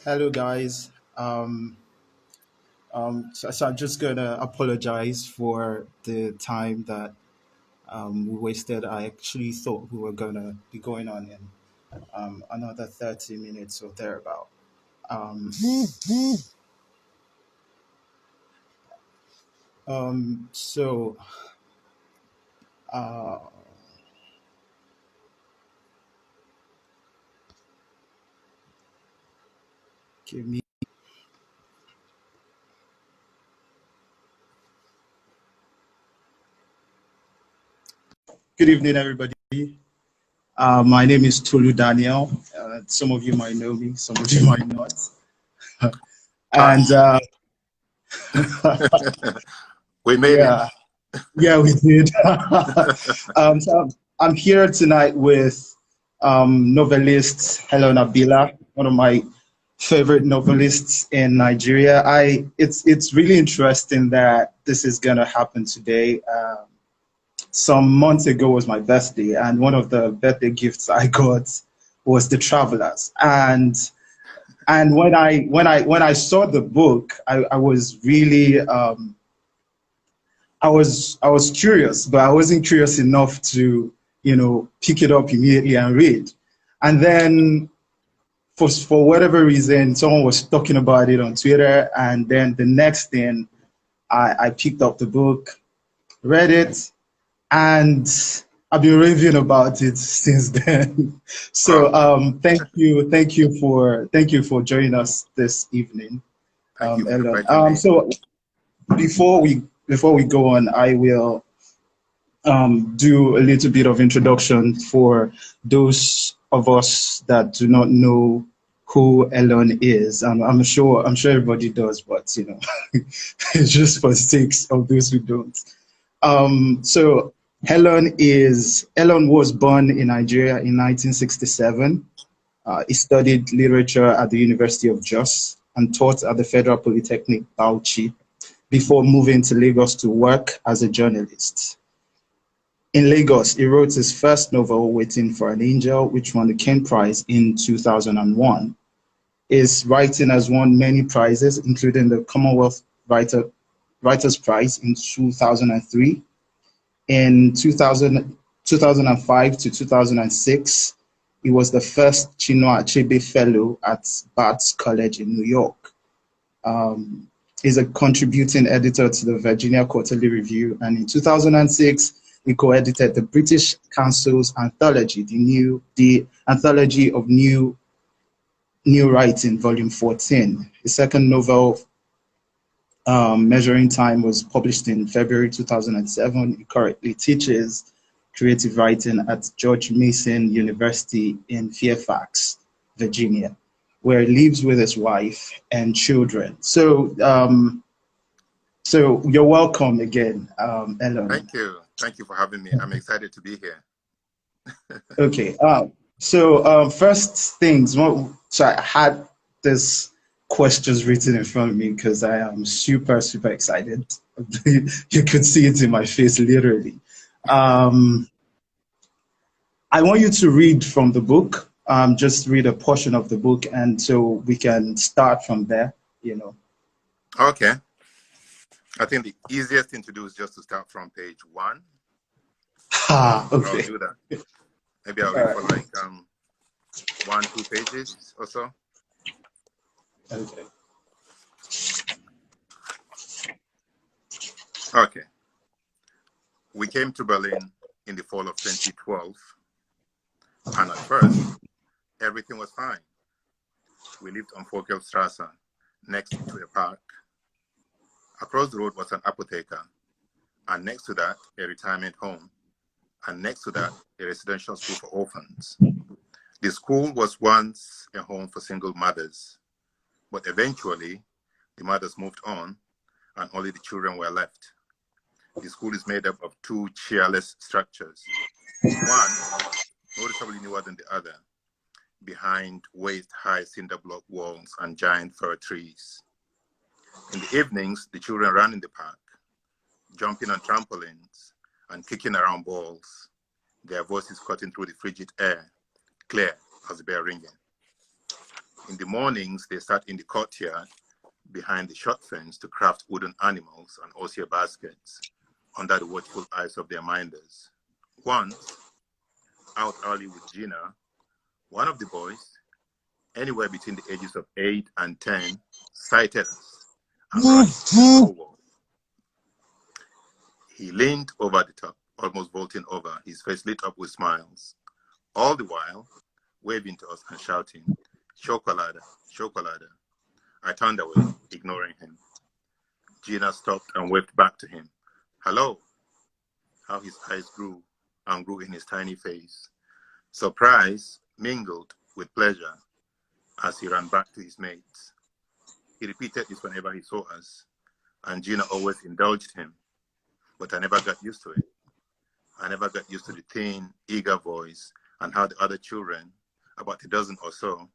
Hello, guys. So I'm just gonna apologize for the time that we wasted. I actually thought we were gonna be going on in another 30 minutes or thereabout. Um, so uh, give me. Good evening, everybody. My name is Tolu Daniel. Some of you might know me, some of you might not. Hi. And We made it. yeah, yeah, we did. So I'm here tonight with novelist Helon Habila, one of my favorite novelists in Nigeria. It's really interesting that this is gonna happen today. Some months ago was my birthday, and one of the birthday gifts I got was The Travelers. And when I saw the book, I was really I was curious, but I wasn't curious enough to, pick it up immediately and read. And then for whatever reason, someone was talking about it on Twitter, and then the next thing, I picked up the book, read it, and I've been raving about it since then. So Wow. thank you for joining us this evening, Thank you for Ellen. inviting me. So before we go on, I will do a little bit of introduction for those of us that do not know who Elon is. I'm sure everybody does, but it's just for sakes of those who don't. So Elon was born in Nigeria in 1967. He studied literature at the University of Jos and taught at the Federal Polytechnic Bauchi before moving to Lagos to work as a journalist. In Lagos, he wrote his first novel, Waiting for an Angel, which won the Ken Prize in 2001. His writing has won many prizes, including the Commonwealth Writers' Prize in 2003. In 2005 to 2006, he was the first Chinua Achebe Fellow at Barts College in New York. Um, he's a contributing editor to the Virginia Quarterly Review, and in 2006, he co-edited the British Council's anthology, the Anthology of New Writing, Volume 14. His second novel, Measuring Time, was published in February 2007. He currently teaches creative writing at George Mason University in Fairfax, Virginia, where he lives with his wife and children. So you're welcome again, Elon. Thank you. Thank you for having me. I'm excited to be here. Okay. First things. So I had this questions written in front of me because I am super, super excited. You could see it in my face, literally. Um, I want you to read from the book. Just read a portion of the book, and so we can start from there. You know. Okay. I think the easiest thing to do is just to start from page 1. I'll Okay. do that. Maybe I'll All read for right. like 1-2 pages or so. Okay. Okay. We came to Berlin in the fall of 2012, and at first, everything was fine. We lived on Vogelstrasse, next to a park. Across the road was an apotheker, and next to that, a retirement home, and next to that, a residential school for orphans. The school was once a home for single mothers, but eventually, the mothers moved on, and only the children were left. The school is made up of 2 cheerless structures, one noticeably newer than the other, behind waist-high cinder block walls and giant fir trees. In the evenings, the children ran in the park, jumping on trampolines and kicking around balls, their voices cutting through the frigid air, clear as a bell ringing. In the mornings, they sat in the courtyard behind the short fence to craft wooden animals and osier baskets under the watchful eyes of their minders. Once, out early with Gina, one of the boys, anywhere between the ages of 8 and 10, sighted us and rushed to the door wall. He leaned over the top, almost vaulting over, his face lit up with smiles, all the while waving to us and shouting, "Chocolada, chocolada." I turned away, ignoring him. Gina stopped and waved back to him. "Hello." How his eyes grew and grew in his tiny face. Surprise mingled with pleasure as he ran back to his mates. He repeated this whenever he saw us, and Gina always indulged him, but I never got used to it. I never got used to the thin, eager voice and how the other children, about a dozen or so,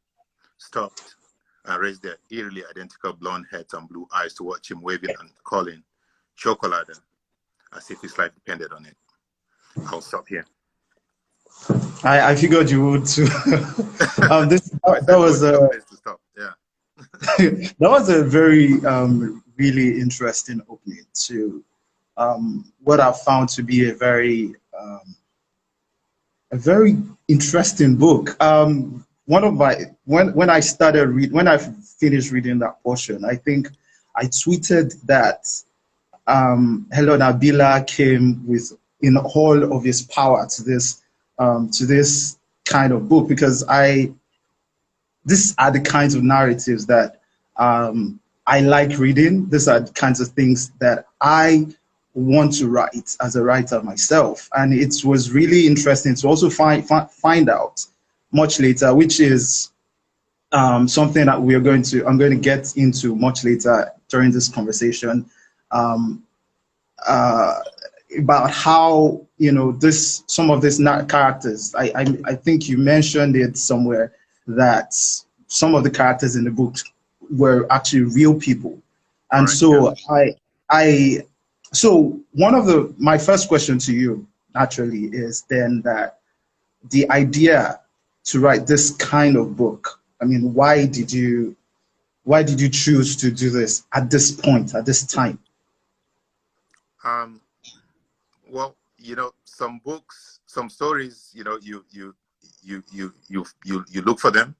stopped and raised their eerily identical blonde heads and blue eyes to watch him waving and calling, "Chocolada," as if his life depended on it. I'll stop here. I figured you would too. That was a place to stop. Yeah. that was a very really interesting opening to what I found to be a very interesting book. One of my when I finished reading that portion, I think I tweeted that Helon Habila came with in all of his power to this kind of book, because these are the kinds of narratives that I like reading. These are the kinds of things that I want to write as a writer myself. And it was really interesting to also find out much later, which is something that I'm going to get into much later during this conversation, about how, some of these characters, I think you mentioned it somewhere, that some of the characters in the book were actually real people. And so so one of my first question to you naturally is then that the idea to write this kind of book, I mean, why did you choose to do this at this point, at this time? Well, some books, some stories, you look for them,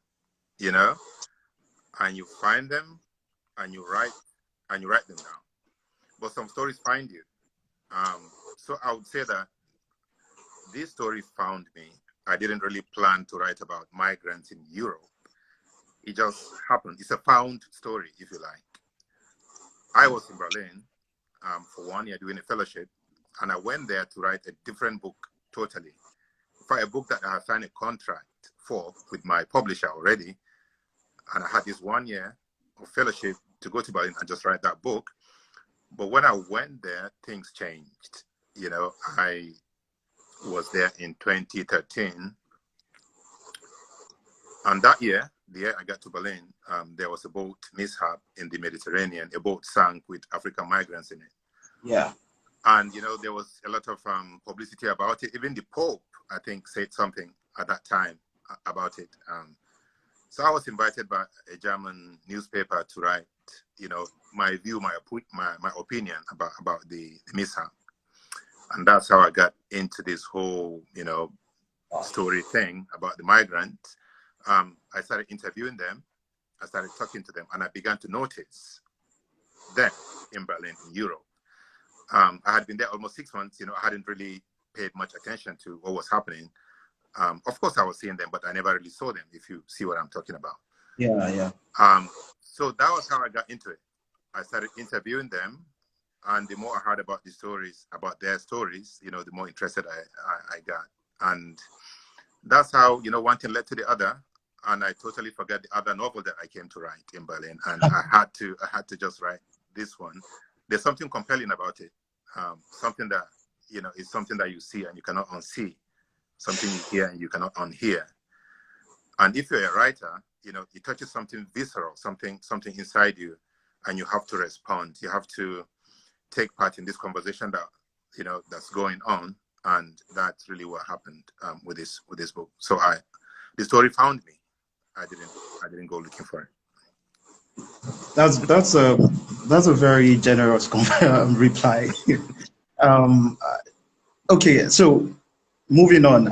and you find them, and you write them down. But some stories find you. So I would say that this story found me. I didn't really plan to write about migrants in Europe. It just happened. It's a found story, if you like. I was in Berlin for 1 year doing a fellowship, and I went there to write a different book totally. For a book that I had signed a contract for with my publisher already, and I had this 1 year of fellowship to go to Berlin and just write that book. But when I went there, things changed. I was there in 2013, and that year, the year I got to Berlin, there was a boat mishap in the Mediterranean. A boat sank with African migrants in it. Yeah. And, there was a lot of publicity about it. Even the Pope, I think, said something at that time about it. So I was invited by a German newspaper to write, my view, my opinion about the mishap. And that's how I got into this whole, story thing about the migrants. I started interviewing them. I started talking to them, and I began to notice them in Berlin, in Europe. I had been there almost 6 months. I hadn't really paid much attention to what was happening. Of course, I was seeing them, but I never really saw them, if you see what I'm talking about. Yeah. So that was how I got into it. I started interviewing them, and the more I heard about about their stories, the more interested I got. And that's how, one thing led to the other. And I totally forgot the other novel that I came to write in Berlin. And I had to just write this one. There's something compelling about it. Something that, is something that you see and you cannot unsee. Something you hear and you cannot unhear. And if you're a writer, it touches something visceral, something inside you, and you have to respond. You have to take part in this conversation that, that's going on. And that's really what happened with this book. So the story found me. I didn't go looking for it. That's a very generous reply. um, okay, so moving on,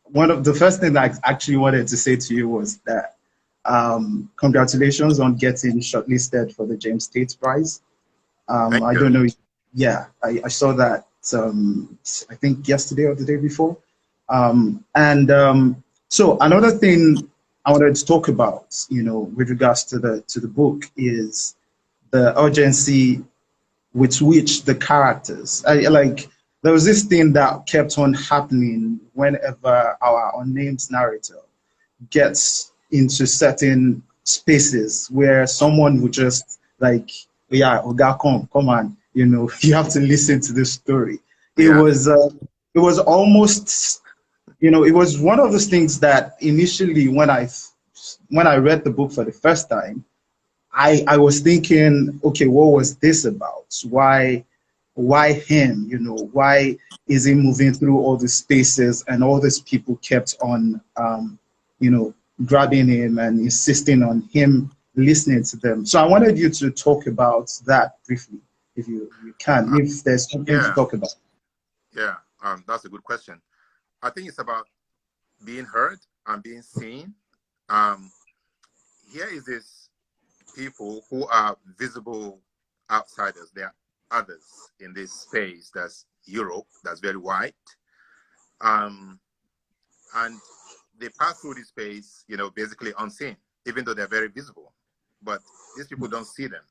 one of the first thing I actually wanted to say to you was that congratulations on getting shortlisted for the James Tate Prize. Thank I you. don't know. Yeah, I saw that. I think yesterday or the day before. So another thing I wanted to talk about, with regards to the book, is the urgency with which the characters, there was this thing that kept on happening whenever our unnamed narrator gets into certain spaces where someone would just like, yeah, Oga, come on, you have to listen to this story. Yeah. It was almost, it was one of those things that initially when I read the book for the first time, I was thinking, okay, what was this about? Why him? Why is he moving through all these spaces and all these people kept on, grabbing him and insisting on him listening to them? So I wanted you to talk about that briefly, if you can, if there's something to talk about. Yeah, that's a good question. I think it's about being heard and being seen. Here is this people who are visible outsiders. They are others in this space that's Europe, that's very white. And they pass through this space, basically unseen, even though they're very visible. But these people don't see them.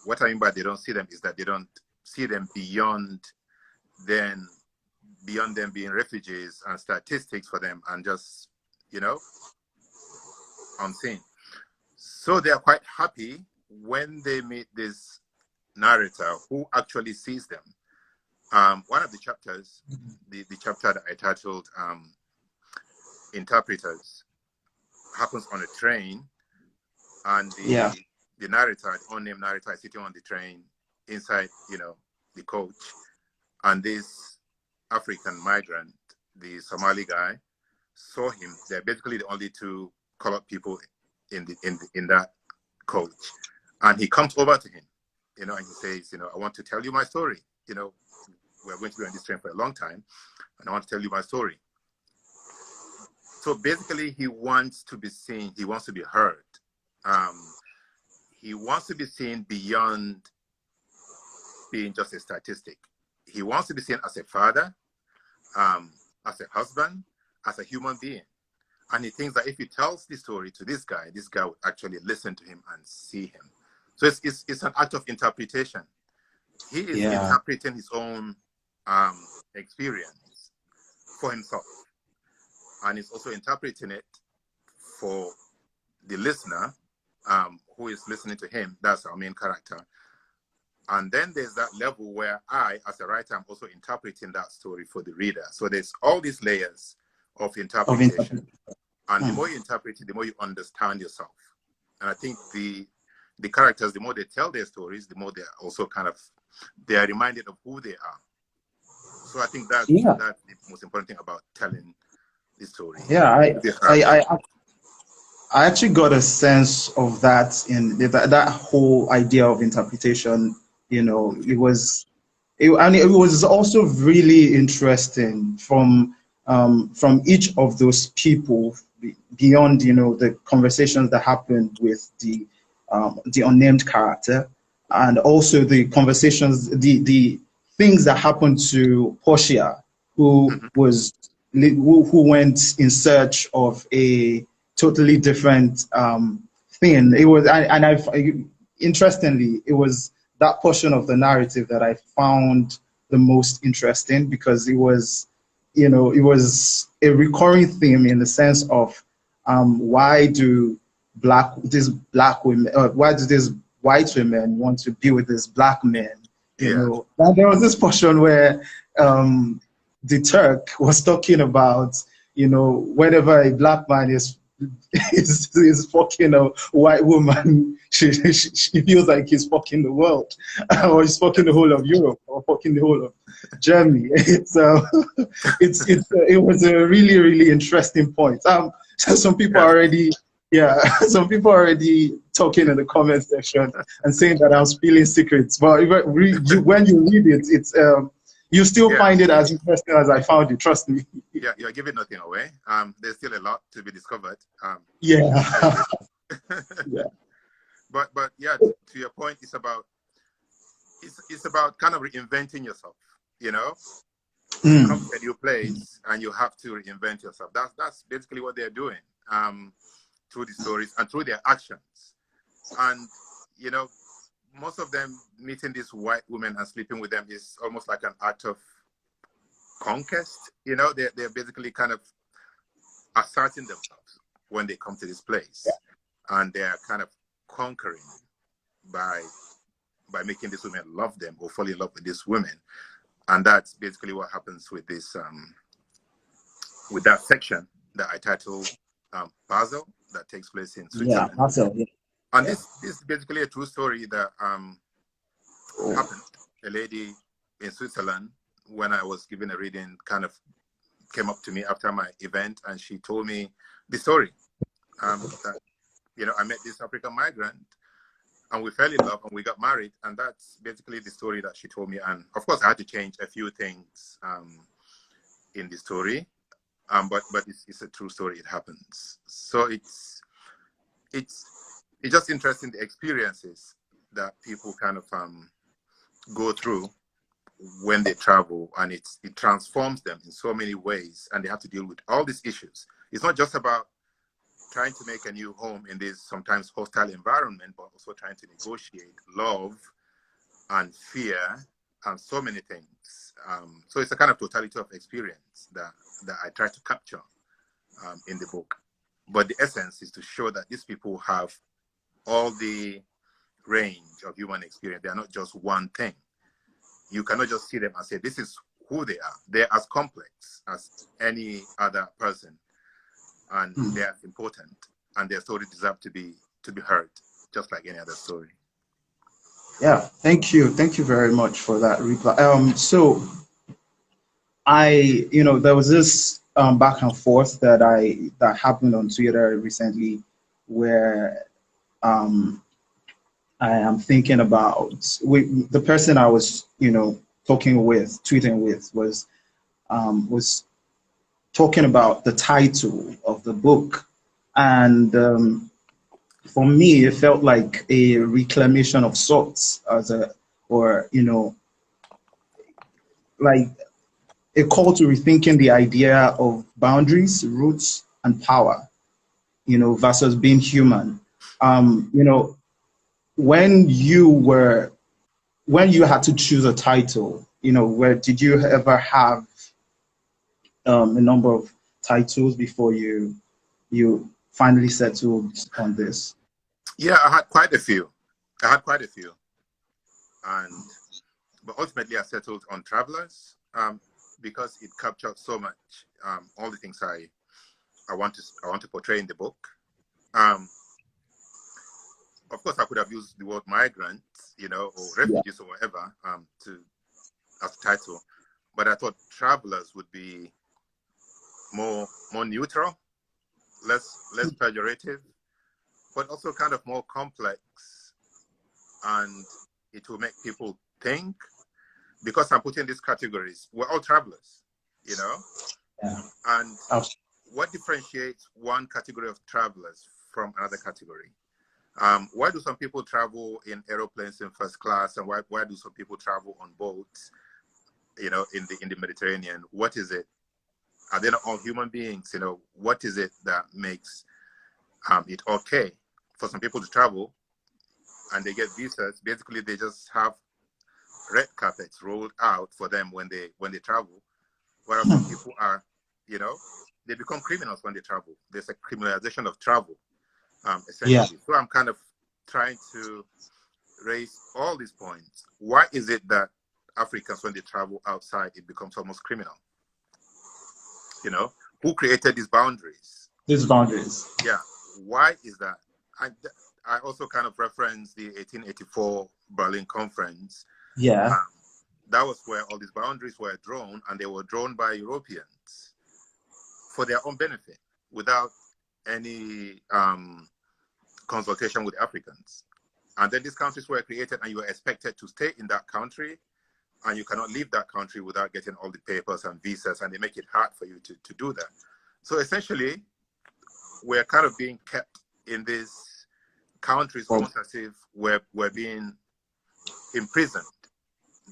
What I mean by they don't see them is that they don't see them beyond them being refugees and statistics for them and just, unseen. So they are quite happy when they meet this narrator who actually sees them. One of the chapters, the chapter that I titled Interpreters, happens on a train, and the narrator, the unnamed narrator, is sitting on the train inside, the coach, and this African migrant, the Somali guy, saw him. They're basically the only two colored people in that coach, and he comes over to him, and he says, I want to tell you my story. We're going to be on this train for a long time, and I want to tell you my story. So basically, he wants to be seen. He wants to be heard. He wants to be seen beyond being just a statistic. He wants to be seen as a father, as a husband, as a human being. And he thinks that if he tells the story to this guy would actually listen to him and see him. So it's an act of interpretation. He is interpreting his own experience for himself. And he's also interpreting it for the listener who is listening to him. That's our main character. And then there's that level where I, as a writer, I'm also interpreting that story for the reader. So there's all these layers of interpretation. And the more you interpret it, the more you understand yourself. And I think the characters, the more they tell their stories, the more they're also they are reminded of who they are. So I think that's the most important thing about telling the story. Yeah, I actually got a sense of that in that whole idea of interpretation. It was also really interesting from each of those people beyond the conversations that happened with the unnamed character, and also the conversations, the things that happened to Portia, who went in search of a totally different thing. It was, interestingly, it was that portion of the narrative that I found the most interesting, because it was, it was a recurring theme in the sense of why do these white women want to be with these black men? And there was this portion where the Turk was talking about, whenever a black man is fucking a white woman, she feels like he's fucking the world, or he's fucking the whole of Europe, or fucking the whole of Germany. So it was a really, really interesting point. So some people are already Yeah, some people are already talking in the comment section and saying that I'm spilling secrets. But when you read it, it's you still Yeah, find it as interesting as I found it. Trust me. yeah, you're giving nothing away. There's still a lot to be discovered. Yeah. Yeah. But yeah, to your point, it's about kind of reinventing yourself. You know, you come Mm. to a new place and you have to reinvent yourself. That's basically what they're doing through the stories and through their actions. And you know, most of them meeting these white women and sleeping with them is almost like an act of conquest. You know, they're basically kind of asserting themselves when they come to this place, and they're kind of conquering by making these women love them or fall in love with these women. And that's basically what happens with this with that section that I titled Basel, that takes place in Yeah. Switzerland. Marcel. Yeah. And Yeah. this is basically a true story that happened. A lady in Switzerland, when I was giving a reading, kind of came up to me after my event, and she told me the story that, you know, I met this African migrant and we fell in love and we got married. And that's basically the story that she told me. And of course, I had to change a few things in the story, but it's a true story. It happens. So it's just interesting, the experiences that people kind of go through when they travel, and it transforms them in so many ways, and they have to deal with all these issues. It's not just about trying to make a new home in this sometimes hostile environment, but also trying to negotiate love and fear and so many things. So it's a kind of totality of experience that I try to capture in the book. But the essence is to show that these people have all the range of human experience. They are not just one thing. You cannot just see them and say, this is who they are. They're as complex as any other person, and they're as important, and their story deserves to be heard, just like any other story. Yeah. Thank you. Thank you very much for that reply. So there was this back and forth that happened on Twitter recently, where um, I am thinking about the person I was, tweeting with was talking about the title of the book, and for me, it felt like a reclamation of sorts, or like a call to rethinking the idea of boundaries, roots, and power, versus being human. You know, when you had to choose a title, where did you ever have a number of titles before you finally settled on this? Yeah, I had quite a few. And but ultimately I settled on Travelers, because it captured so much, all the things I want to portray in the book. Of course, I could have used the word migrants, or Yeah. refugees or whatever, as a title, but I thought Travelers would be more neutral, less pejorative, but also kind of more complex, and it will make people think, because I'm putting these categories. We're all travelers, Yeah. and Abs- what differentiates one category of travelers from another category? Why do some people travel in aeroplanes in first class, and why do some people travel on boats, in the Mediterranean? What is it? Are they not all human beings? What is it that makes it okay for some people to travel and they get visas? Basically, they just have red carpets rolled out for them when they travel, whereas some people are, they become criminals when they travel. There's a criminalization of travel, yeah. essentially. So I'm kind of trying to raise all these points. Why is it that Africans, when they travel outside, it becomes almost criminal? Who created these boundaries? These boundaries. Yeah. Why is that? I also kind of reference the 1884 Berlin Conference. Yeah. That was where all these boundaries were drawn, and they were drawn by Europeans for their own benefit, without any consultation with Africans. And then these countries were created, and you were expected to stay in that country, and you cannot leave that country without getting all the papers and visas, and they make it hard for you to do that. So essentially, we're kind of being kept in these countries almost as if we're being imprisoned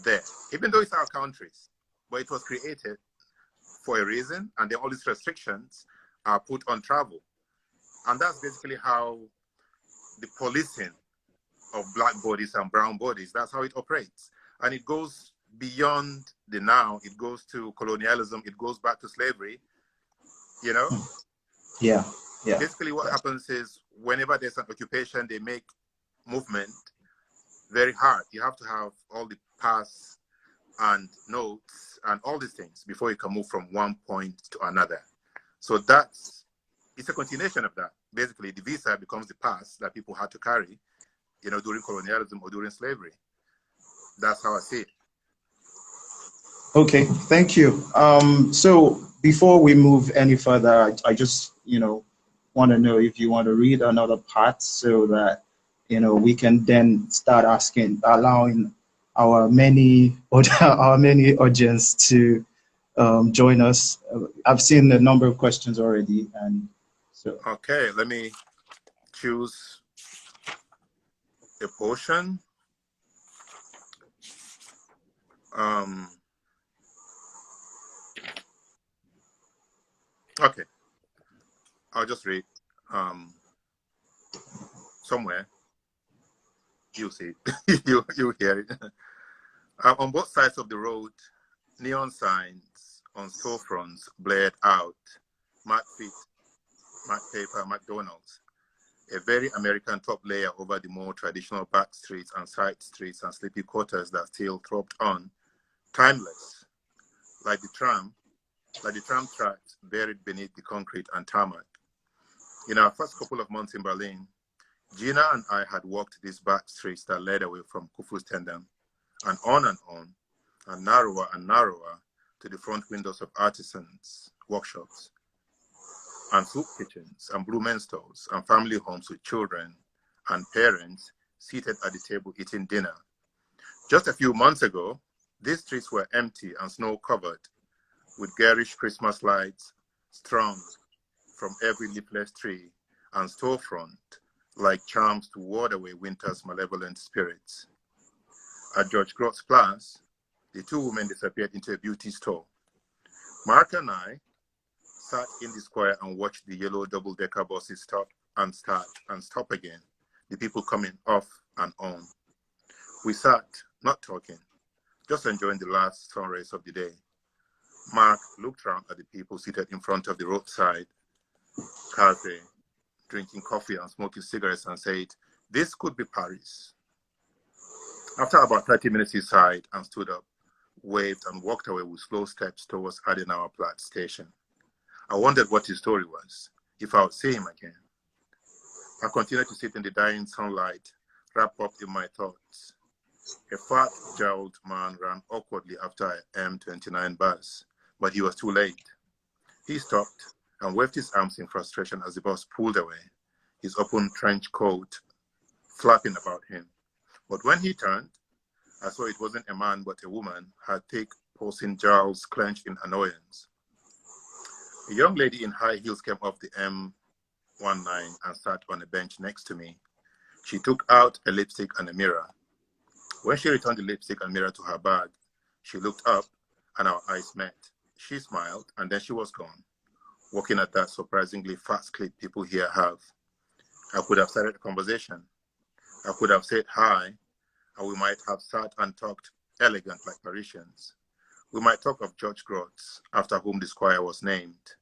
there, even though it's our countries. But it was created for a reason, and then all these restrictions are put on travel. And that's basically how the policing of black bodies and brown bodies, that's how it operates. And it goes beyond the now, it goes to colonialism, it goes back to slavery, you know? Yeah, yeah. Basically what happens is whenever there's an occupation, they make movement very hard. You have to have all the pass and notes and all these things before you can move from one point to another. So it's a continuation of that. Basically, the visa becomes the pass that people had to carry, you know, during colonialism or during slavery. That's how I see it. Okay, thank you. So before we move any further, I just, want to know if you want to read another part so that, we can then start allowing our many audience to join us. I've seen a number of questions already, and so. Okay, let me choose a portion. Okay, I'll just read somewhere. You'll see it. You'll hear it. On both sides of the road, neon signs on storefronts blared out. Mark Fit, Mark Paper, McDonald's. A very American top layer over the more traditional back streets and side streets and sleepy quarters that still throbbed on, timeless, like the tram tracks buried beneath the concrete and tarmac. In our first couple of months in Berlin, Gina and I had walked these back streets that led away from Khufu's Tendam, and narrower to the front windows of artisans' workshops, and soup kitchens, and blue men stores, and family homes with children and parents seated at the table eating dinner. Just a few months ago, these streets were empty and snow-covered, with garish Christmas lights strung from every leafless tree and storefront like charms to ward away winter's malevolent spirits. At George Grott's Place, the two women disappeared into a beauty store. Mark and I sat in the square and watched the yellow double-decker buses stop and start and stop again, the people coming off and on. We sat, not talking, just enjoying the last sun rays of the day. Mark looked around at the people seated in front of the roadside cafe, drinking coffee and smoking cigarettes, and said, "This could be Paris." After about 30 minutes, he sighed and stood up, waved, and walked away with slow steps towards Adenauerplatz station. I wondered what his story was, if I would see him again. I continued to sit in the dying sunlight, wrapped up in my thoughts. A fat, jowled man ran awkwardly after an M29 bus, but he was too late. He stopped and waved his arms in frustration as the bus pulled away, his open trench coat flapping about him. But when he turned, I saw it wasn't a man but a woman, her thick, pulsing jowls clenched in annoyance. A young lady in high heels came off the M19 and sat on a bench next to me. She took out a lipstick and a mirror. When she returned the lipstick and mirror to her bag, she looked up and our eyes met. She smiled and then she was gone, walking at that surprisingly fast clip people here have. I could have started a conversation. I could have said hi, and we might have sat and talked elegant like Parisians. We might talk of George Grotz, after whom the squire was named,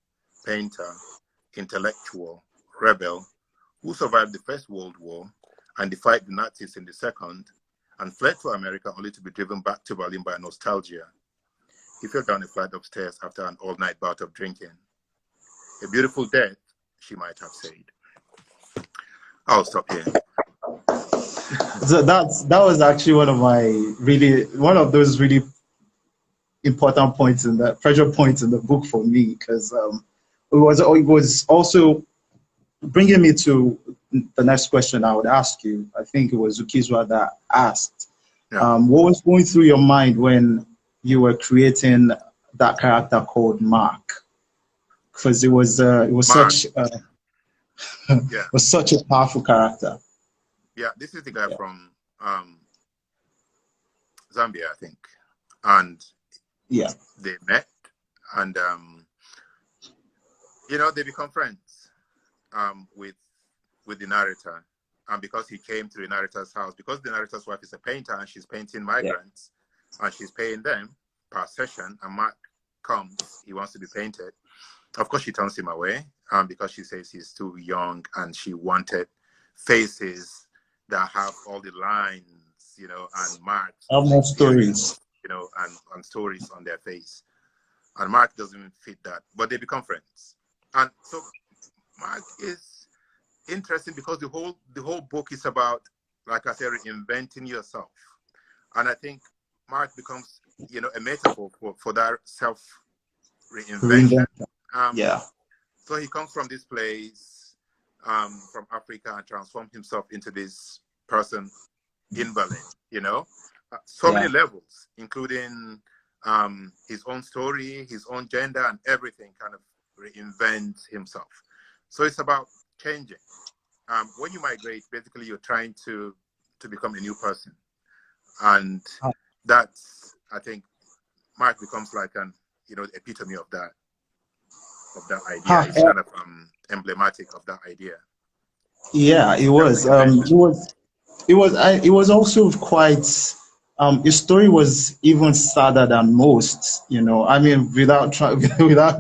painter, intellectual, rebel, who survived the First World War and defied the Nazis in the Second, and fled to America only to be driven back to Berlin by nostalgia. He fell down a flight of stairs after an all-night bout of drinking. A beautiful death, she might have said. I'll stop here. So that was actually one of those really important points pressure points in the book for me, because it was also bringing me to the next question I would ask you. I think it was Zukizwa that asked, Yeah. what was going through your mind when you were creating that character called Mark? Because it was Mark. such Yeah. was such a powerful character. Yeah, this is the guy from Zambia, I think, and Yeah, they met, and they become friends with the narrator, and because he came to the narrator's house, because the narrator's wife is a painter and she's painting migrants, and she's paying them per session, and Mark comes, he wants to be painted. Of course, she turns him away because she says he's too young, and she wanted faces that have all the lines, and marks, more stories. and stories on their face. And Mark doesn't fit that, but they become friends. And so Mark is interesting because the whole book is about, like I said, reinventing yourself. And I think Mark becomes, a metaphor for that self reinvention. So he comes from this place, from Africa, and transforms himself into this person in Berlin, so many levels, including his own story, his own gender, and everything kind of reinvents himself. So it's about changing. When you migrate, basically you're trying to become a new person. And that's, I think, Mark becomes like the epitome of that idea. It's kind of emblematic of that idea. Yeah, it was. It was also quite. His story was even sadder than most. I mean, without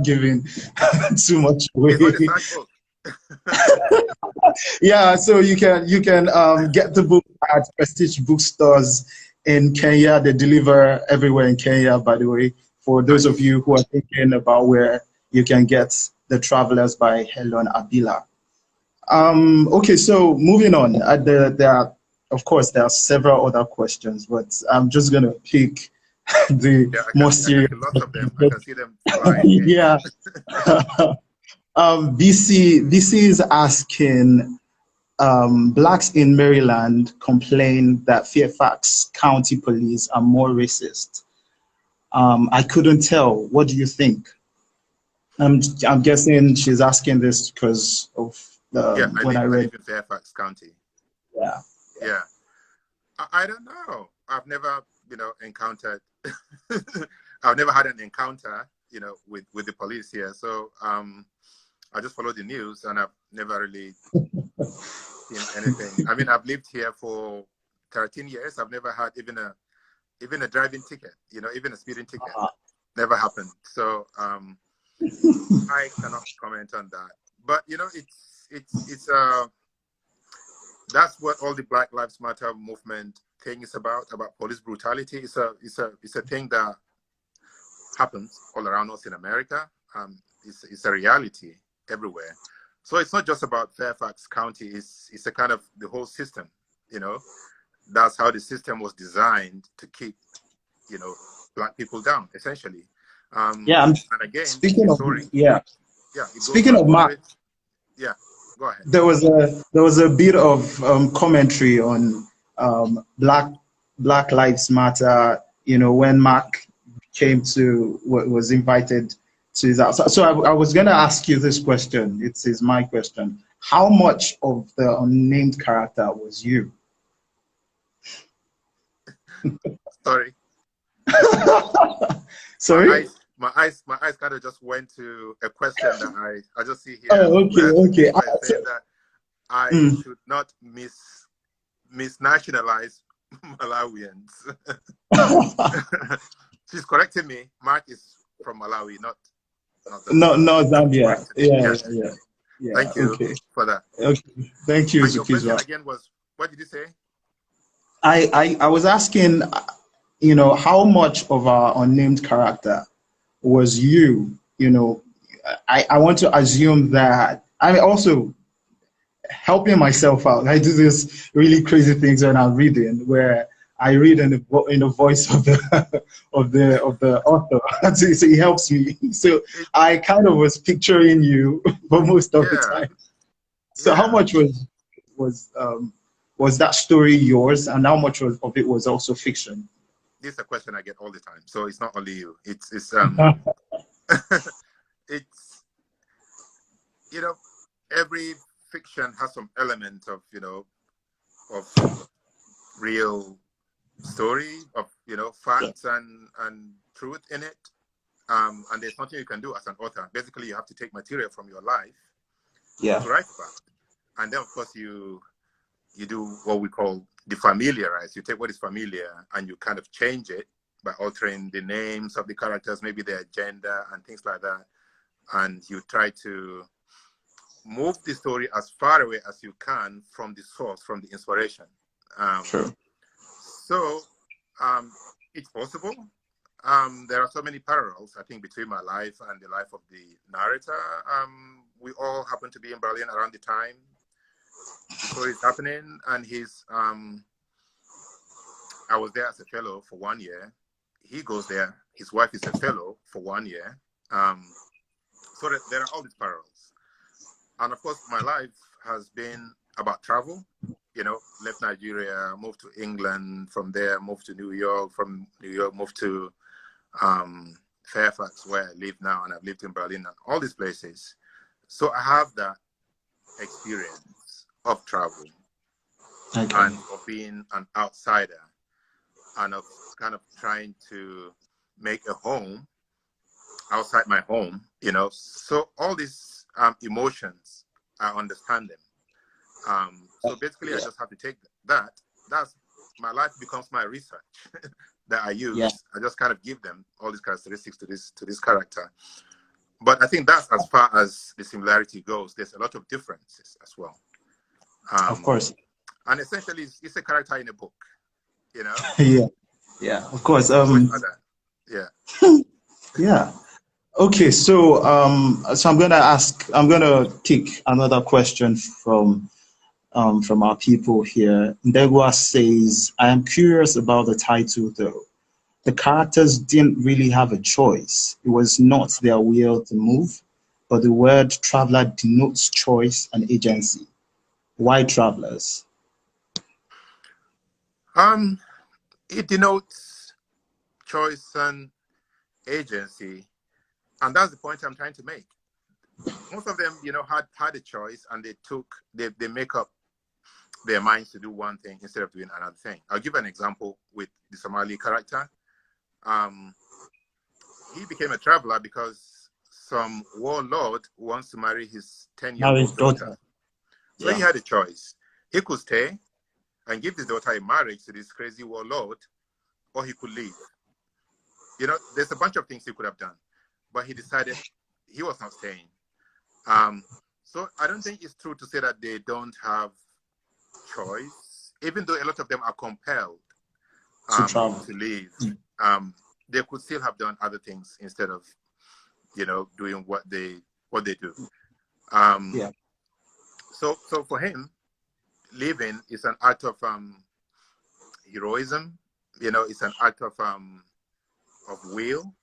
giving too much away. Yeah, so you can get the book at prestige bookstores in Kenya. They deliver everywhere in Kenya, by the way. For those of you who are thinking about where you can get The Travelers by Helon Habila. Okay, so moving on. Of course, there are several other questions, but I'm just going to pick the more serious. Lots of them. I can see them flying. Yeah. BC is asking, blacks in Maryland complain that Fairfax County police are more racist. I couldn't tell. What do you think? I'm guessing she's asking this because of when I read live in Fairfax County. Yeah. I don't know. I've never, encountered. I've never had an encounter, with the police here. So I just follow the news, and I've never really seen anything. I mean, I've lived here for 13 years. I've never had even a driving ticket. Even a speeding ticket. Never happened. So I cannot comment on that. But it's that's what all the Black Lives Matter movement thing is about police brutality. It's a thing that happens all around us in America. It's a reality everywhere. So it's not just about Fairfax County. It's a kind of the whole system. That's how the system was designed to keep Black people down, essentially. And again, speaking of Mark, go ahead. There was a bit of commentary on Black Lives Matter. When Mark was invited to his house. So I was going to ask you this question. It's my question. How much of the unnamed character was you? Sorry. Sorry. My eyes kind of just went to a question that I just see here. Oh, okay. Saying that I should not misnationalize Malawians. She's correcting me. Mark is from Malawi, not Zambia. Yeah. Thank you for that. Okay. Thank you, and your question again was, what did you say? I was asking, how much of our unnamed character was you? I want to assume that I'm also helping myself out. I do this really crazy things when I'm reading, where I read in the voice of the author. So it helps me. So I kind of was picturing you for most of the time. So how much was was that story yours, and how much of it was also fiction? This is a question I get all the time, so it's not only you. It's it's every fiction has some element of of real story, of facts and truth in it. And there's nothing you can do as an author. Basically, you have to take material from your life to write about. And then, of course, you do what we call defamiliarize. You take what is familiar and you kind of change it by altering the names of the characters, maybe their gender and things like that. And you try to move the story as far away as you can from the source, from the inspiration. True. So it's possible. There are so many parallels, I think, between my life and the life of the narrator. We all happen to be in Berlin around the time the story is happening, and I was there as a fellow for 1 year. He goes there. His wife is a fellow for 1 year. So there are all these parallels. And of course, my life has been about travel. Left Nigeria, moved to England, from there moved to New York, from New York moved to Fairfax, where I live now, and I've lived in Berlin and all these places. So I have that experience of travel and of being an outsider and of kind of trying to make a home outside my home, So all these emotions, I understand them. So basically, I just have to take that. That's my life becomes my research that I use. I just kind of give them all these characteristics to this character. But I think that's as far as the similarity goes. There's a lot of differences as well. Of course. And essentially, it's a character in a book, Yeah, of course. Yeah. Yeah. Okay, so I'm gonna kick another question from our people here. Ndegwa says, I am curious about the title though. The characters didn't really have a choice. It was not their will to move, but the word traveler denotes choice and agency. Why travelers? It denotes choice and agency, and that's the point I'm trying to make. Most of them, had a choice, and they make up their minds to do one thing instead of doing another thing. I'll give an example with the Somali character. He became a traveler because some warlord wants to marry his 10-year-old daughter. So he had a choice. He could stay and give his daughter in marriage to this crazy warlord, or he could leave. There's a bunch of things he could have done, but he decided he was not staying. So I don't think it's true to say that they don't have choice, even though a lot of them are compelled to leave. They could still have done other things instead of, doing what they do. So for him, leaving is an act of heroism. It's an act of will.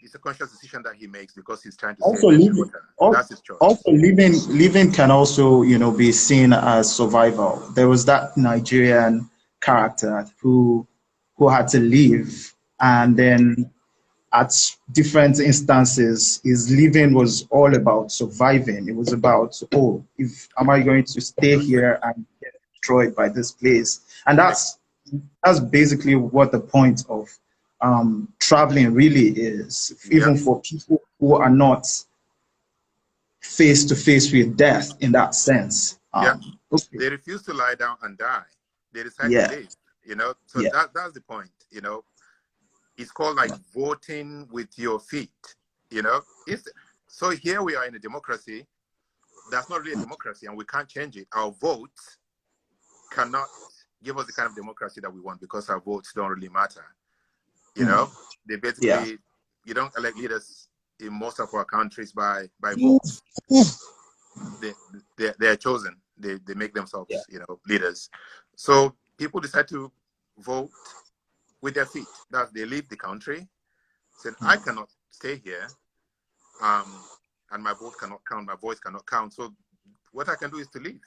It's a conscious decision that he makes because he's trying to also save living. his daughter. That's his choice. Also, living can also, be seen as survival. There was that Nigerian character who had to leave, and then at different instances, his living was all about surviving. It was about, am I going to stay here and get destroyed by this place? And that's basically what the point of traveling really is, even for people who are not face to face with death in that sense. They refuse to lie down and die. They decide to live. So that's the point. It's called like voting with your feet. So here we are in a democracy. That's not really a democracy, and we can't change it. Our votes cannot give us the kind of democracy that we want because our votes don't really matter. They basically, you don't elect leaders in most of our countries by votes. They're chosen. They make themselves, leaders. So people decide to vote with their feet. That they leave the country, said, I cannot stay here, and my vote cannot count, my voice cannot count. So what I can do is to leave.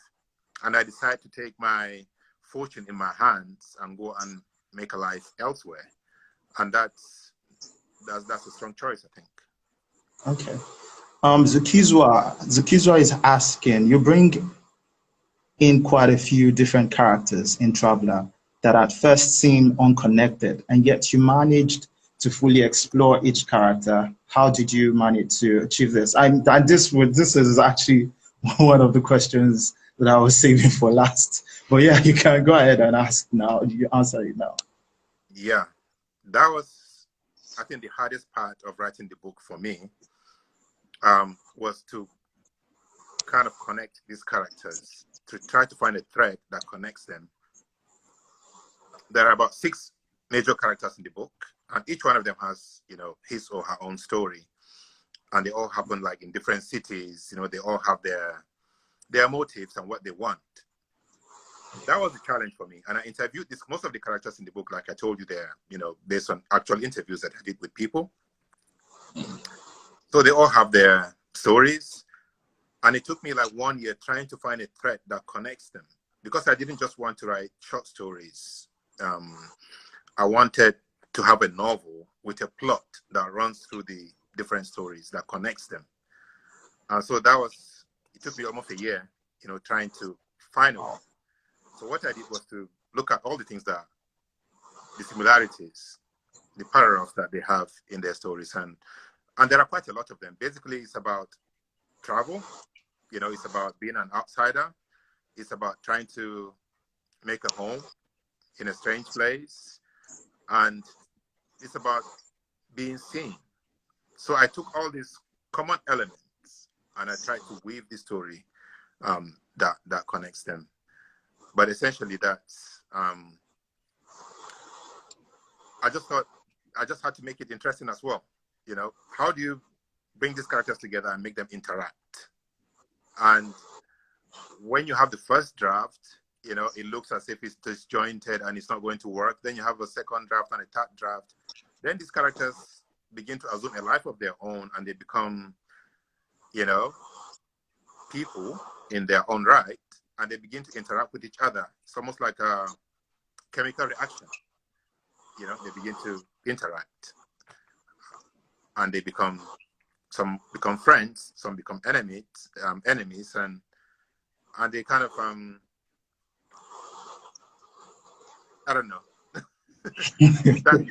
And I decided to take my fortune in my hands and go and make a life elsewhere. And that's a strong choice, I think. Okay. Zukizwa is asking, you bring in quite a few different characters in Traveler that at first seem unconnected, and yet you managed to fully explore each character. How did you manage to achieve this? This is actually one of the questions that I was saving for last. But yeah, you can go ahead and ask now. You answer it now. Yeah, that was, I think, the hardest part of writing the book for me, was to kind of connect these characters, to try to find a thread that connects them. There are about 6 major characters in the book, and each one of them has, his or her own story, and they all happen like in different cities. They all have their motives and what they want. That was the challenge for me, and I interviewed most of the characters in the book, like I told you, there, based on actual interviews that I did with people. So they all have their stories, and it took me like 1 year trying to find a thread that connects them, because I didn't just want to write short stories. I wanted to have a novel with a plot that runs through the different stories that connects them. And so it took me almost a year, trying to find a way. So what I did was to look at all the things the similarities, the parallels that they have in their stories. And there are quite a lot of them. Basically, it's about travel. It's about being an outsider. It's about trying to make a home in a strange place. And it's about being seen. So I took all these common elements and I tried to weave the story that connects them. But essentially, that's, I just thought I just had to make it interesting as well. How do you bring these characters together and make them interact? And when you have the first draft, it looks as if it's disjointed and it's not going to work. Then you have a second draft and a third draft. Then these characters begin to assume a life of their own, and they become, people in their own right, and they begin to interact with each other. It's almost like a chemical reaction. They begin to interact, and some become friends, some become enemies, and they kind of I don't know.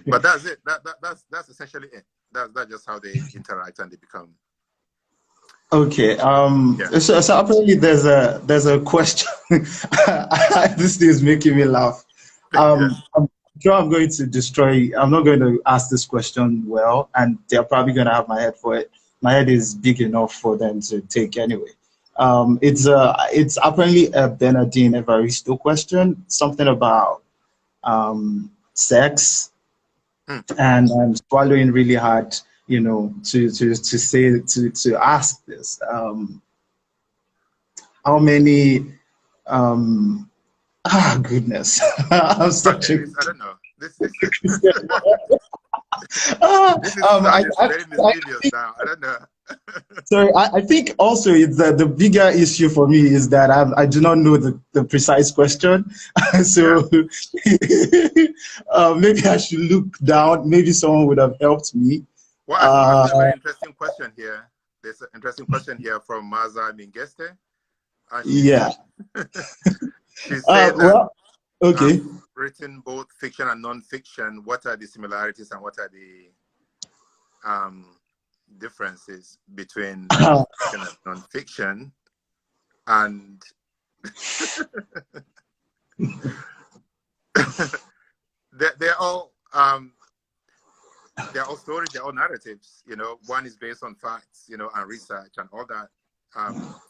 But that's it. That's essentially it. That's just how they interact and they become. Okay. Yeah. So apparently there's a question. This thing is making me laugh. Yeah. I'm sure I'm going to destroy. I'm not going to ask this question well, and they're probably going to have my head for it. My head is big enough for them to take anyway. It's apparently a Bernardine Evaristo question. Something about sex, and I'm swallowing really hard, to ask this. How many? Goodness, I'm such a. I don't know. This I is very mischievous now. I don't know. So I think also it's the bigger issue for me is that I do not know the precise question. So maybe I should look down. Maybe someone would have helped me. Well, I see a very interesting question here. There's an interesting question here from Maza Mingeste. Yeah. She said that okay. written both fiction and non-fiction. What are the similarities and what are the differences between fiction and non-fiction? And they're all stories, they're all narratives. One is based on facts, and research and all that.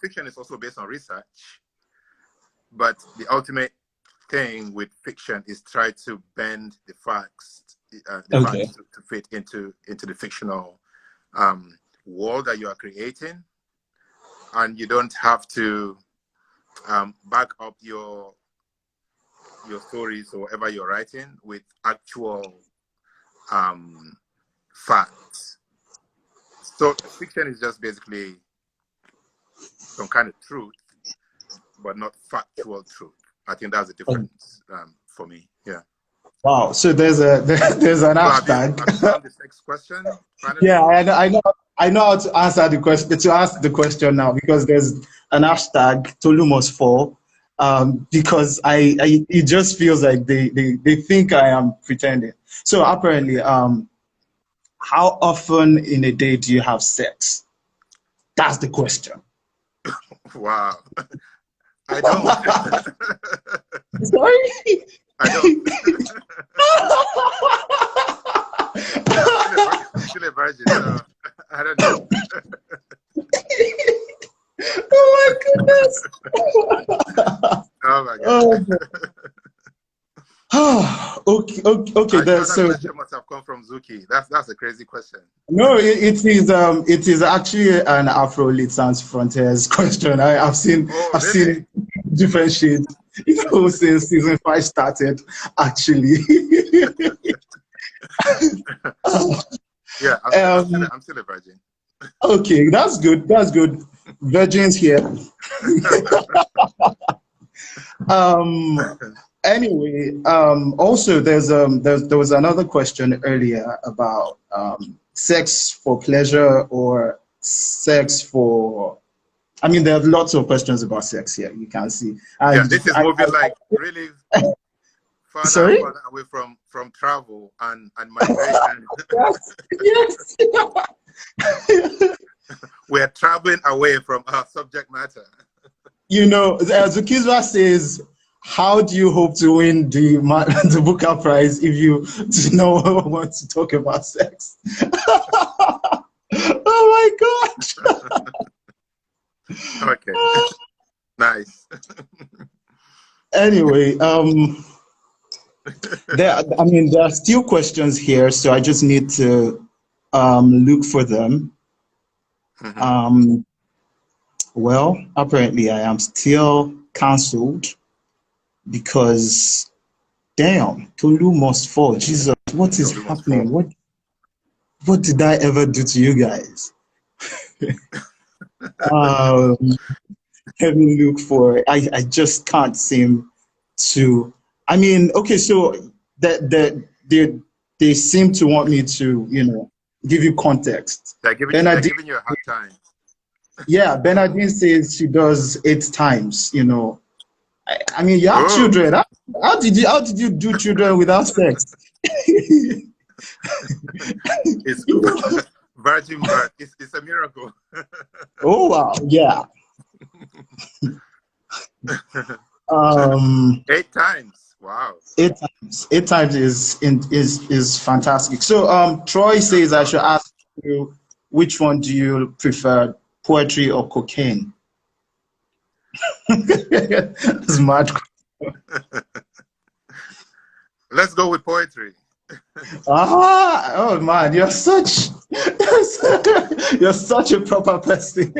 Fiction is also based on research, but the ultimate thing with fiction is try to bend the facts, facts to fit into the fictional world that you are creating, and you don't have to back up your stories or whatever you're writing with actual facts. So fiction is just basically some kind of truth, but not factual truth. I think that's the difference for me. Yeah. Wow. So there's an So hashtag. have you found this next question? Finally? Yeah, I know how to answer the question, to ask the question now, because there's an hashtag Tolu must fall. Because it just feels like they think I am pretending. So apparently, how often in a day do you have sex? That's the question. Wow. I don't. Sorry? I don't. I'm still a virgin, so I don't know. Oh my goodness. Oh my God. Okay. I'm Then, sure that so question must have come from Zuki. That's a crazy question. no, it is actually an Afrolit sans Frontières question. I've seen Oh, really? different shades, since season 5 started. Actually, Yeah, I'm still a virgin. okay, that's good. That's good. Virgins here. Anyway, also there was another question earlier about sex for pleasure or sex for. I mean, there are lots of questions about sex here. You can see. Yeah, And this is moving like really farther and sorry. farther away from travel and migration. Yes. We're traveling away from our subject matter. You know, Zukizwa says, how do you hope to win the Booker Prize if you do not want to talk about sex? Oh my gosh. Okay. Nice. Anyway, there are still questions here, so I just need to look for them. Well, apparently I am still cancelled because, damn, Tolu must fall. Jesus, what is Tolu must happening? fall. What did I ever do to you guys? Let me look for it. I just can't seem to. I mean, okay, so they seem to want me to, give you context. They're Bernadine, giving you a hard time. yeah, Bernadine says she does 8 times. I mean, you have Oh, children. How did you do children without sex? it's virgin birth. It's a miracle. Oh wow, yeah. 8 times. Wow. 8 times. 8 times is fantastic. So Troy says I should ask you, which one do you prefer, poetry or cocaine? That's mad. Let's go with poetry. Oh man, you're such a proper person.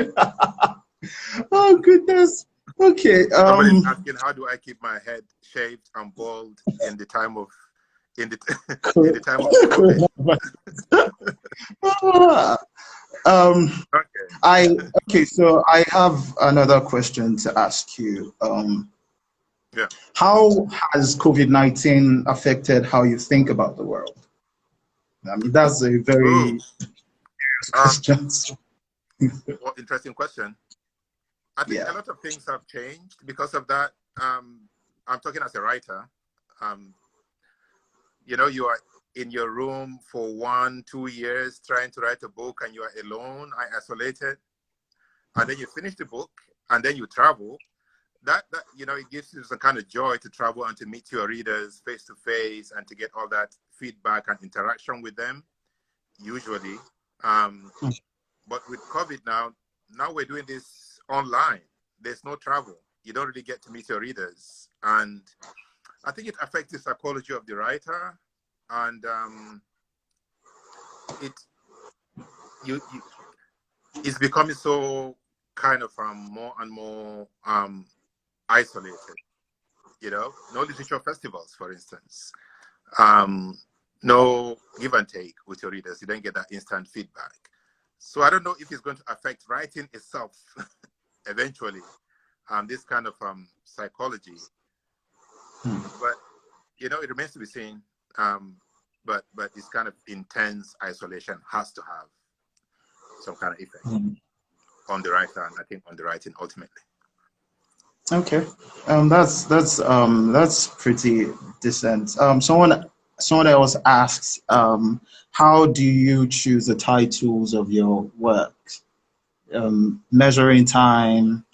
Oh goodness. Okay. Somebody's asking, how do I keep my head shaved and bald in the time of in the time of COVID? Okay. So I have another question to ask you. Yeah. How has COVID-19 affected how you think about the world? I mean, that's a very serious question. Well, interesting question. I think a lot of things have changed because of that. I'm talking as a writer. You are in your room for 1-2 years trying to write a book, and you are alone, isolated, and then you finish the book, and then you travel. That it gives you some kind of joy to travel and to meet your readers face to face and to get all that feedback and interaction with them. Usually, but with COVID now we're doing this online. There's no travel. You don't really get to meet your readers, and I think it affects the psychology of the writer, and it's becoming so kind of more and more isolated. No literature festivals, for instance. No give and take with your readers. You don't get that instant feedback. So I don't know if it's going to affect writing itself eventually. this kind of psychology. But you know, it remains to be seen. But this kind of intense isolation has to have some kind of effect on the writer, and I think on the writing ultimately. Okay, that's pretty decent. Someone else asks, how do you choose the titles of your work? Measuring Time,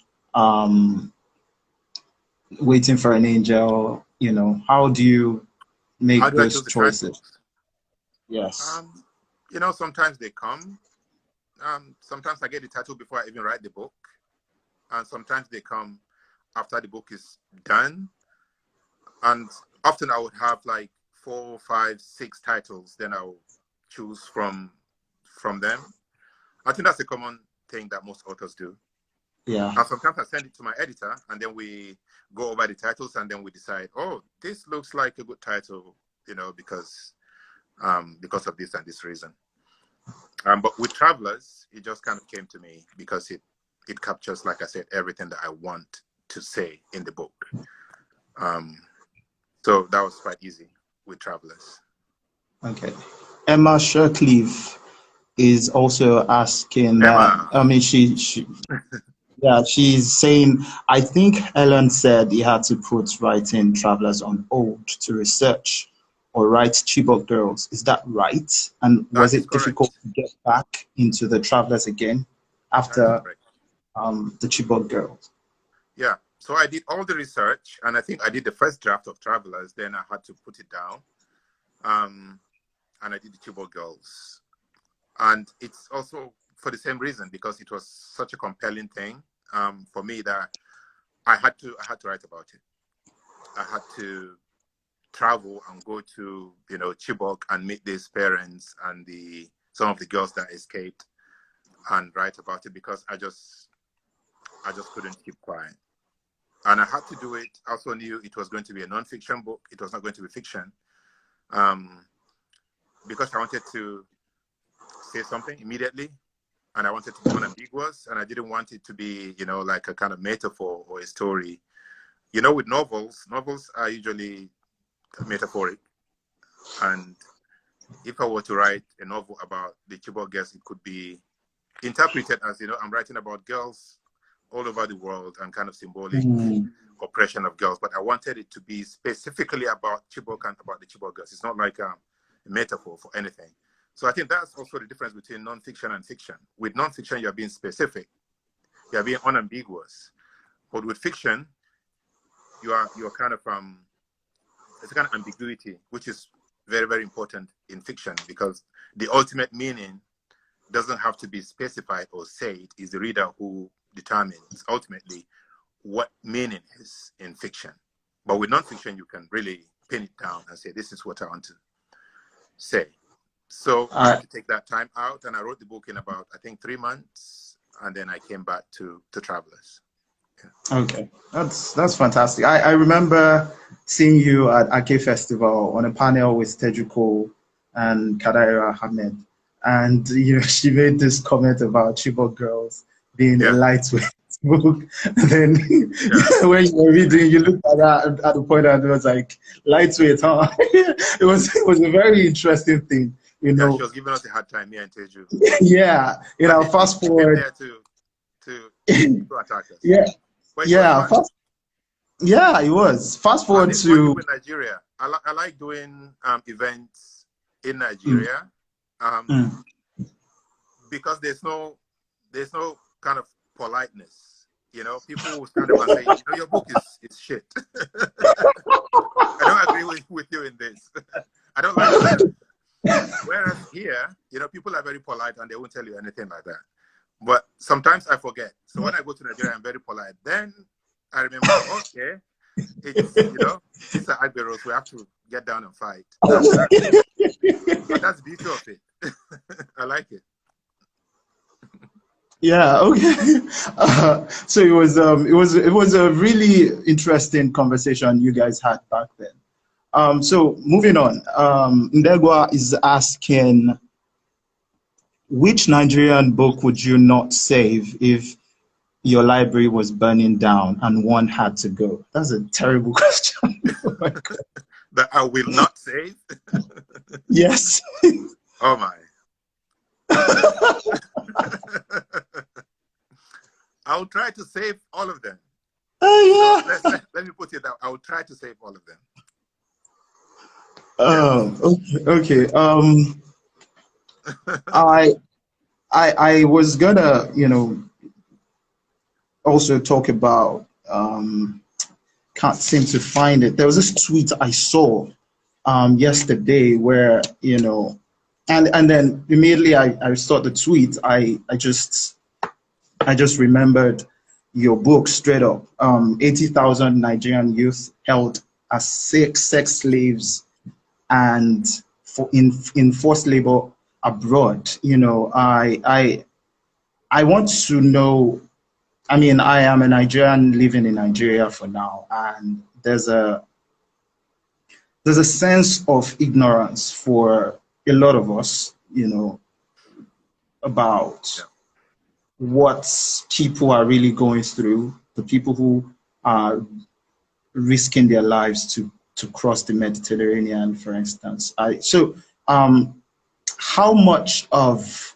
Waiting for an Angel. You know, how do you make those choices? Yes. You know, sometimes they come. Sometimes I get the title before I even write the book, and sometimes they come after the book is done. And often I would have like 4, 5, 6 titles. Then I'll choose from them. I think that's a common thing that most authors do. Yeah. And sometimes I send it to my editor, and then we go over the titles, and then we decide, oh, this looks like a good title, you know, because of this and this reason. But with Travelers, it just kind of came to me because it captures, like I said, everything that I want to say in the book. So that was quite easy with Travelers. Okay. Emma Shercliffe is also asking, she's saying, I think Helon said he had to put writing Travelers on hold to research or write Chibok Girls. Is that right? And was it difficult to get back into the Travelers again after the Chibok Girls? Yeah, so I did all the research, and I think I did the first draft of Travelers, then I had to put it down. And I did the Chibok Girls. And it's also for the same reason, because it was such a compelling thing for me that I had to write about it. I had to travel and go to, you know, Chibok and meet these parents and some of the girls that escaped and write about it, because I just couldn't keep quiet. And I had to do it. I also knew it was going to be a non-fiction book. It was not going to be fiction, because I wanted to say something immediately, and I wanted to be unambiguous, and I didn't want it to be, you know, like a kind of metaphor or a story. You know, with novels are usually metaphoric, and if I were to write a novel about the Chibok girls, it could be interpreted as, you know, I'm writing about girls all over the world and kind of symbolic oppression of girls. But I wanted it to be specifically about Chibok and about the Chibok girls. It's not like a metaphor for anything. So I think that's also the difference between nonfiction and fiction. With nonfiction, you're being specific, you're being unambiguous. But with fiction, you're kind of it's a kind of ambiguity, which is very, very important in fiction, because the ultimate meaning doesn't have to be specified or said. It's the reader who determines ultimately what meaning is in fiction. But with nonfiction, you can really pin it down and say, this is what I want to say. So I had to take that time out, and I wrote the book in about, I think, 3 months, and then I came back to Travelers. Yeah. Okay, that's fantastic. I remember seeing you at Ake Festival on a panel with Tejuko and Kadaira Ahmed, and you know, she made this comment about Chibok Girls being a lightweight book. And then when you were reading, you looked at that at the point and it was like, lightweight, huh? It was a very interesting thing. You know, she was giving us a hard time, me and Teju. Yeah, you know, fast forward. There to attack us. Yeah, it was. Fast forward to Nigeria. I like doing events in Nigeria, because there's no kind of politeness. You know, people will stand up and say, you know, your book is shit. I don't agree with you in this. I don't like that. Whereas here, you know, people are very polite and they won't tell you anything like that. But sometimes I forget. So when I go to Nigeria, I'm very polite. Then I remember, okay, it's, you know, it's an Agberos. We have to get down and fight. But that's the beauty of it. I like it. Yeah. Okay. So it was a really interesting conversation you guys had back then. So moving on, Ndegwa is asking, which Nigerian book would you not save if your library was burning down and one had to go? That's a terrible question. Oh my God. That I will not save? Yes. Oh my. I'll try to save all of them. Oh yeah. So let me put it out. I will try to save all of them. Oh, okay. I was gonna, also talk about, can't seem to find it. There was this tweet I saw yesterday where, and then immediately I saw the tweet, I just remembered your book straight up. 80,000 Nigerian youth held as sex slaves and in forced labor abroad. I want to know. I mean, I am a Nigerian living in Nigeria for now, and there's a sense of ignorance for a lot of us, about what people are really going through, the people who are risking their lives to cross the Mediterranean, for instance. How much of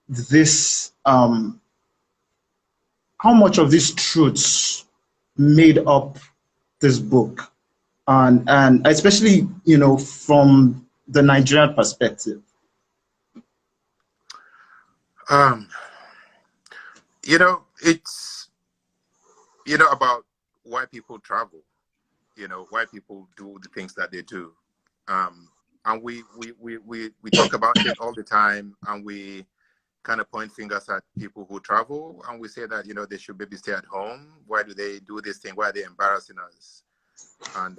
this truths made up this book, and especially from the Nigerian perspective? It's about why people travel, why people do the things that they do, and we talk about it all the time, and we kind of point fingers at people who travel, and we say that they should maybe stay at home. Why do they do this thing? Why are they embarrassing us? And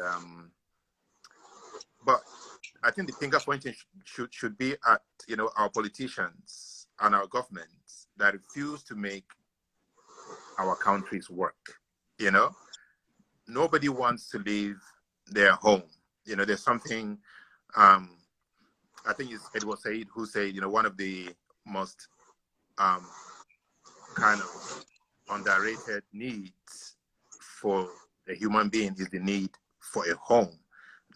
but I think the finger pointing should be at our politicians and our governments that refuse to make our countries work. Nobody wants to leave their home. There's something. I think it was Said who said one of the most kind of underrated needs for a human being is the need for a home.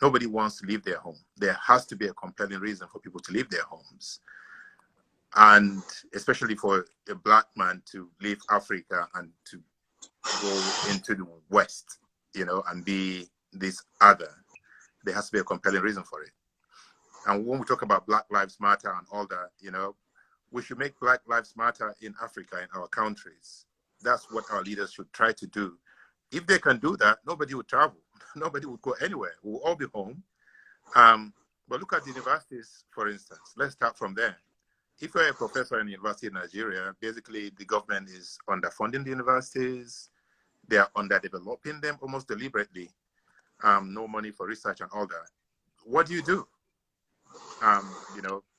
Nobody wants to leave their home. There has to be a compelling reason for people to leave their homes. And especially for a Black man to leave Africa and to go into the West, and be this other, there has to be a compelling reason for it. And when we talk about Black Lives Matter and all that, we should make Black Lives Matter in Africa, in our countries. That's what our leaders should try to do. If they can do that, nobody would travel. Nobody would go anywhere. We'll all be home. But look at the universities, for instance. Let's start from there. If you're a professor in a university in Nigeria, basically the government is underfunding the universities. They are underdeveloping them almost deliberately. No money for research and all that. What do?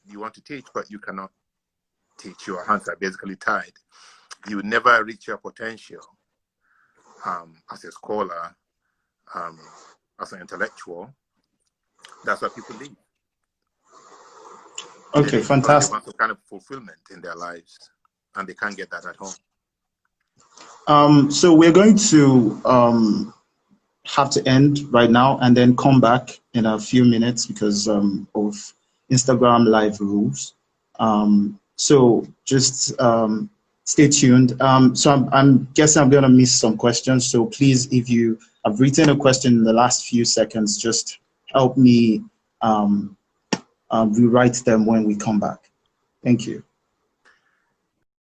You want to teach, but you cannot teach. Your hands are basically tied. You never reach your potential as a scholar, as an intellectual. That's why people leave. Okay, fantastic. They want some kind of fulfillment in their lives, and they can't get that at home. So we're going to have to end right now and then come back in a few minutes because of Instagram live rules. So just stay tuned. So I'm guessing I'm going to miss some questions. So please, if you have written a question in the last few seconds, just help me rewrite them when we come back. Thank you.